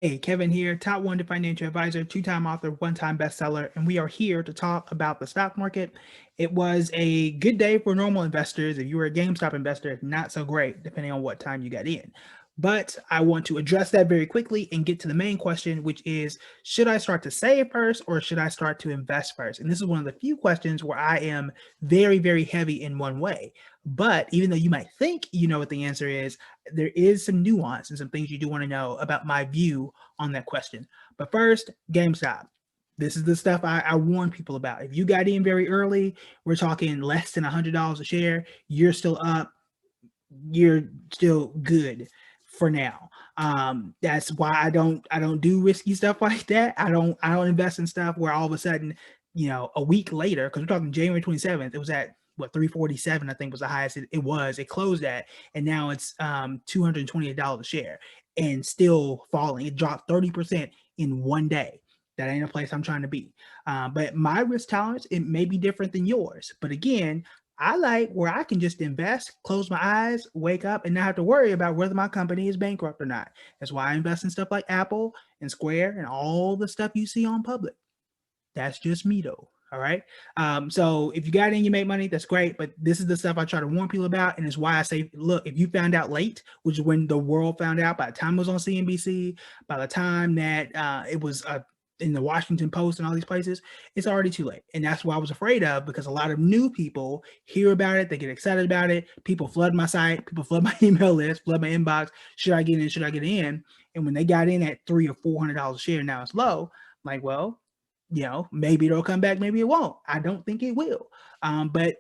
Hey, Kevin here, top 1 financial advisor, two-time author, one-time bestseller, and we are here to talk about the stock market. It was a good day for normal investors. If you were a GameStop investor, not so great, depending on what time you got in. But I want to address that very quickly and get to the main question, which is, should I start to save first or should I start to invest first? And this is one of the few questions where I am very, very heavy in one way. But even though you might think you know what the answer is, there is some nuance and some things you do want to know about my view on that question. But first, GameStop. This is the stuff I warn people about. If you got in very early, we're talking less than $100 a share, you're still up, you're still good for now. That's why I don't do risky stuff like that. I don't invest in stuff where all of a sudden, a week later, because we're talking January 27th, it was at what 347, I think was the highest it was. It closed at, and now it's $228 a share and still falling. It dropped 30% in one day. That ain't a place I'm trying to be. But my risk tolerance, it may be different than yours. But again, I like where I can just invest, close my eyes, wake up, and not have to worry about whether my company is bankrupt or not. That's why I invest in stuff like Apple and Square and all the stuff you see on public. That's just me though. All right. So if you got in, you make money, that's great. But this is the stuff I try to warn people about. And it's why I say, look, if you found out late, which is when the world found out, by the time it was on CNBC, by the time that it was in the Washington Post and all these places, it's already too late. And that's what I was afraid of, because a lot of new people hear about it. They get excited about it. People flood my site. People flood my email list, flood my inbox. Should I get in? Should I get in? And when they got in at $300 or $400 a share, now it's low. I'm like, well, maybe it'll come back, maybe it won't. I don't think it will. But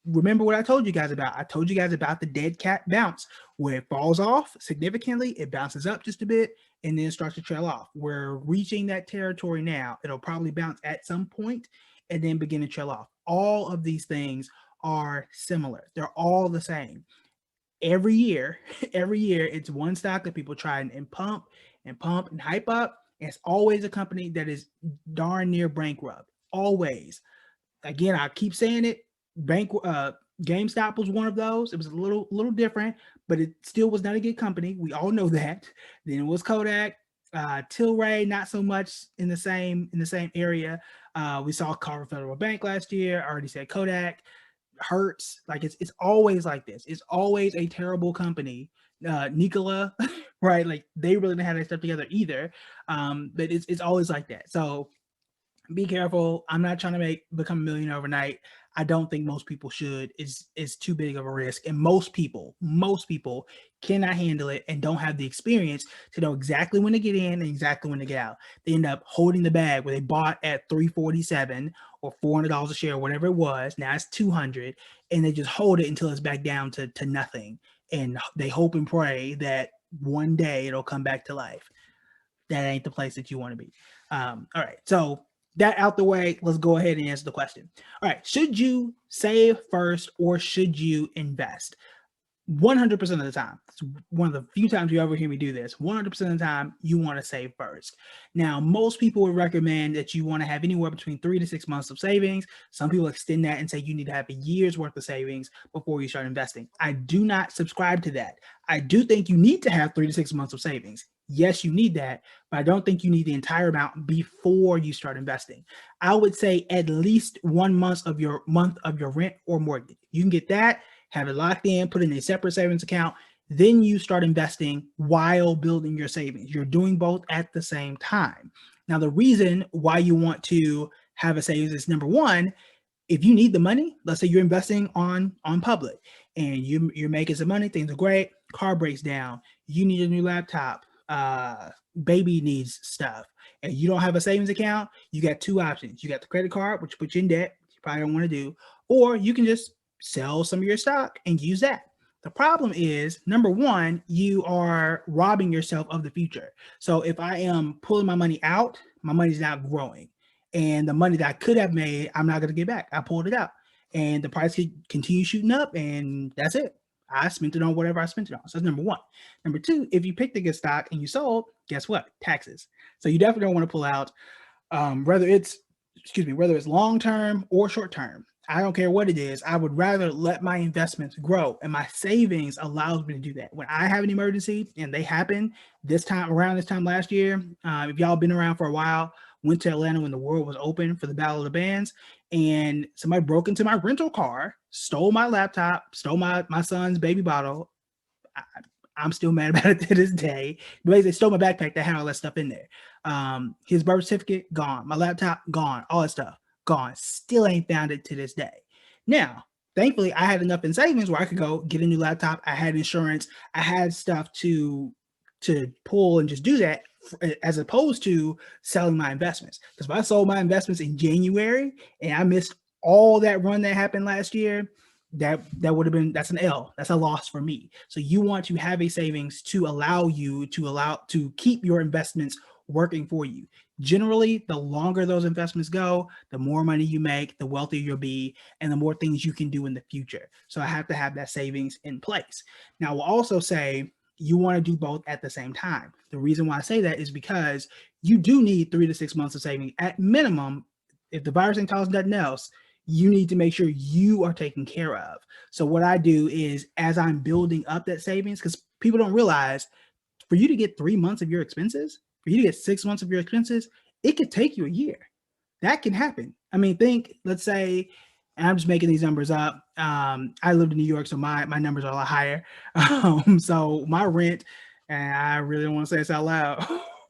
remember what I told you guys about. I told you guys about the dead cat bounce, where it falls off significantly, it bounces up just a bit, and then starts to trail off. We're reaching that territory now. It'll probably bounce at some point and then begin to trail off. All of these things are similar. They're all the same. Every year, it's one stock that people try and pump and hype up. It's always a company that is darn near bankrupt. Always. Again, I keep saying it. GameStop was one of those. It was a little different, but it still was not a good company. We all know that. Then it was Kodak, Tilray, not so much in the same area. We saw Carver Federal Bank last year. I already said Kodak. Hertz. Like it's always like this. It's always a terrible company. Nikola, right? Like they really didn't have that stuff together either. But it's always like that. So be careful. I'm not trying to become a millionaire overnight. I don't think most people should. It's too big of a risk, and most people cannot handle it and don't have the experience to know exactly when to get in and exactly when to get out. They end up holding the bag where they bought at 347 or $400 a share, whatever it was. Now it's 200, and they just hold it until it's back down to nothing, and they hope and pray that one day it'll come back to life. That ain't the place that you want to be. All right, so that out the way, let's go ahead and answer the question. All right, should you save first or should you invest? 100% of the time, it's one of the few times you ever hear me do this, 100% of the time, you want to save first. Now, most people would recommend that you want to have anywhere between 3 to 6 months of savings. Some people extend that and say you need to have a year's worth of savings before you start investing. I do not subscribe to that. I do think you need to have 3 to 6 months of savings. Yes, you need that, but I don't think you need the entire amount before you start investing. I would say at least 1 month of your rent or mortgage. You can get that, have it locked in, put in a separate savings account. Then you start investing while building your savings. You're doing both at the same time. Now, the reason why you want to have a savings is, number one, if you need the money, let's say you're investing on public and you're making some money, things are great, car breaks down, you need a new laptop, baby needs stuff, and you don't have a savings account, you got two options. You got the credit card, which puts you in debt, you probably don't want to do, or you can just sell some of your stock and use that. The problem is, number one, you are robbing yourself of the future. So if I am pulling my money out, my money's not growing. And the money that I could have made, I'm not going to get back. I pulled it out. And the price could continue shooting up, and that's it. I spent it on whatever I spent it on. So that's number one. Number two, if you picked a good stock and you sold, guess what? Taxes. So you definitely don't want to pull out, whether it's long-term or short-term. I don't care what it is. I would rather let my investments grow, and my savings allows me to do that. When I have an emergency, and they happen around this time last year, if y'all been around for a while, went to Atlanta when the world was open for the Battle of the Bands, and somebody broke into my rental car, stole my laptop, stole my son's baby bottle. I, I'm still mad about it to this day. But they stole my backpack that had all that stuff in there. His birth certificate, gone. My laptop, gone. All that stuff, gone. Still ain't found it to this day. Now, thankfully, I had enough in savings where I could go get a new laptop. I had insurance. I had stuff to pull and just do that, as opposed to selling my investments. Because if I sold my investments in January and I missed all that run that happened last year, that would have been, that's an L. That's a loss for me. So you want to have a savings to allow you to keep your investments working for you. Generally, the longer those investments go, the more money you make, the wealthier you'll be, and the more things you can do in the future. So I have to have that savings in place. Now, we'll also say you want to do both at the same time. The reason why I say that is because you do need 3 to 6 months of saving at minimum. If the virus ain't causing nothing else, you need to make sure you are taken care of. So what I do is, as I'm building up that savings, because people don't realize, for you to get 3 months of your expenses, for you to get 6 months of your expenses, it could take you a year. That can happen. I mean, let's say, and I'm just making these numbers up. I lived in New York, so my numbers are a lot higher. So my rent, and I really don't want to say this out loud,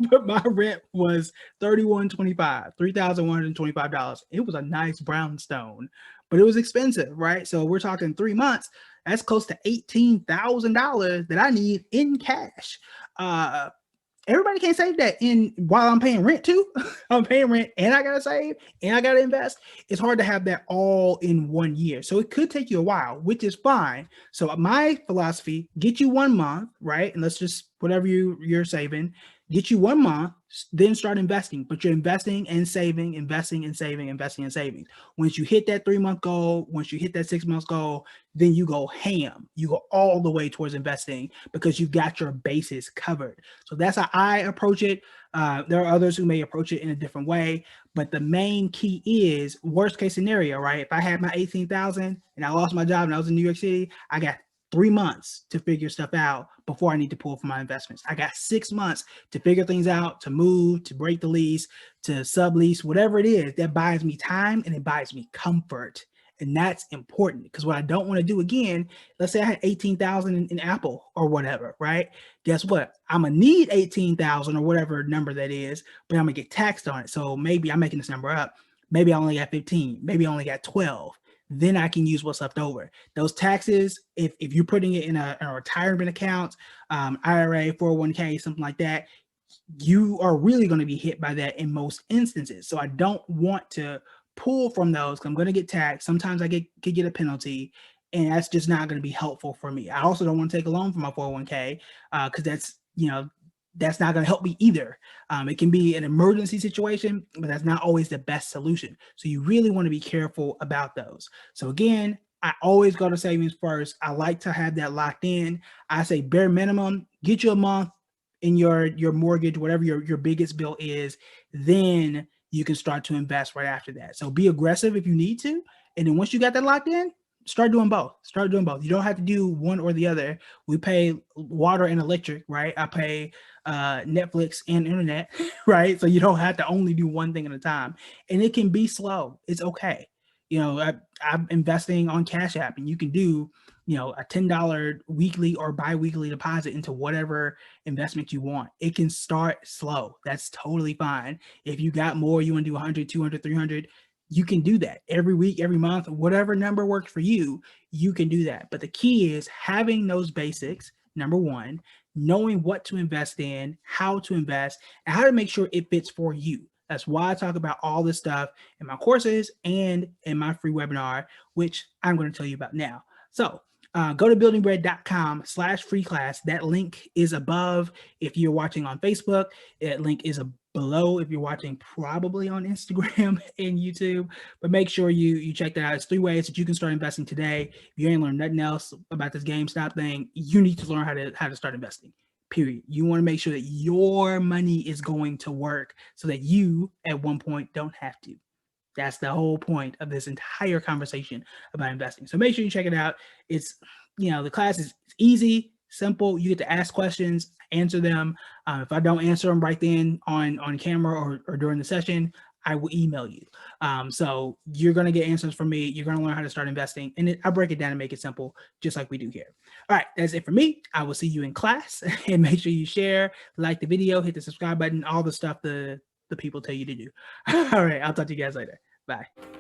but my rent was $3,125. It was a nice brownstone, but it was expensive, right? So we're talking 3 months. That's close to $18,000 that I need in cash. Everybody can't save that in while I'm paying rent too. I'm paying rent and I gotta save and I gotta invest. It's hard to have that all in 1 year. So it could take you a while, which is fine. So my philosophy: get you 1 month, right? And let's just, whatever you're saving, get you 1 month, then start investing. But you're investing and saving, investing and saving, investing and saving. Once you hit that 3-month goal, once you hit that 6 months goal, then you go ham. You go all the way towards investing because you've got your bases covered. So that's how I approach it. There are others who may approach it in a different way, but the main key is, worst case scenario, right? If I had my 18,000 and I lost my job and I was in New York City, I got 3 months to figure stuff out before I need to pull from my investments. I got 6 months to figure things out, to move, to break the lease, to sublease, whatever it is. That buys me time and it buys me comfort. And that's important, because what I don't want to do again, let's say I had 18,000 in Apple or whatever, right? Guess what? I'm going to need 18,000 or whatever number that is, but I'm going to get taxed on it. So maybe I'm making this number up. Maybe I only got 15, maybe I only got 12. Then I can use what's left over. Those taxes, if you're putting it in a retirement account, IRA, 401k, something like that, you are really going to be hit by that in most instances. So I don't want to pull from those because I'm going to get taxed. Sometimes I could get a penalty, and that's just not going to be helpful for me. I also don't want to take a loan for my 401k because that's not going to help me either. It can be an emergency situation, but that's not always the best solution. So you really want to be careful about those. So again, I always go to savings first. I like to have that locked in. I say bare minimum, get you a month in your mortgage, whatever your biggest bill is, then you can start to invest right after that. So be aggressive if you need to. And then once you got that locked in, start doing both. Start doing both. You don't have to do one or the other. We pay water and electric, right? I pay Netflix and internet, right? So you don't have to only do one thing at a time. And it can be slow. It's okay. I'm investing on Cash App, and you can do, a $10 weekly or biweekly deposit into whatever investment you want. It can start slow. That's totally fine. If you got more, you want to do 100, 200, 300, you can do that every week, every month, whatever number works for you, you can do that. But the key is having those basics, number one, knowing what to invest in, how to invest, and how to make sure it fits for you. That's why I talk about all this stuff in my courses and in my free webinar, which I'm going to tell you about now. So go to buildingbread.com/free class. That link is above if you're watching on Facebook. That link is below if you're watching probably on Instagram and YouTube. But make sure you check that out. It's 3 ways that you can start investing today. If you ain't learned nothing else about this GameStop thing, you need to learn how to start investing. Period. You want to make sure that your money is going to work so that you at one point don't have to. That's the whole point of this entire conversation about investing. So make sure you check it out. It's, the class is easy, simple. You get to ask questions, answer them. If I don't answer them right then on camera or during the session, I will email you. So you're going to get answers from me. You're going to learn how to start investing. And I break it down and make it simple, just like we do here. All right, that's it for me. I will see you in class. And make sure you share, like the video, hit the subscribe button, all the stuff the people tell you to do. All right, I'll talk to you guys later. Bye.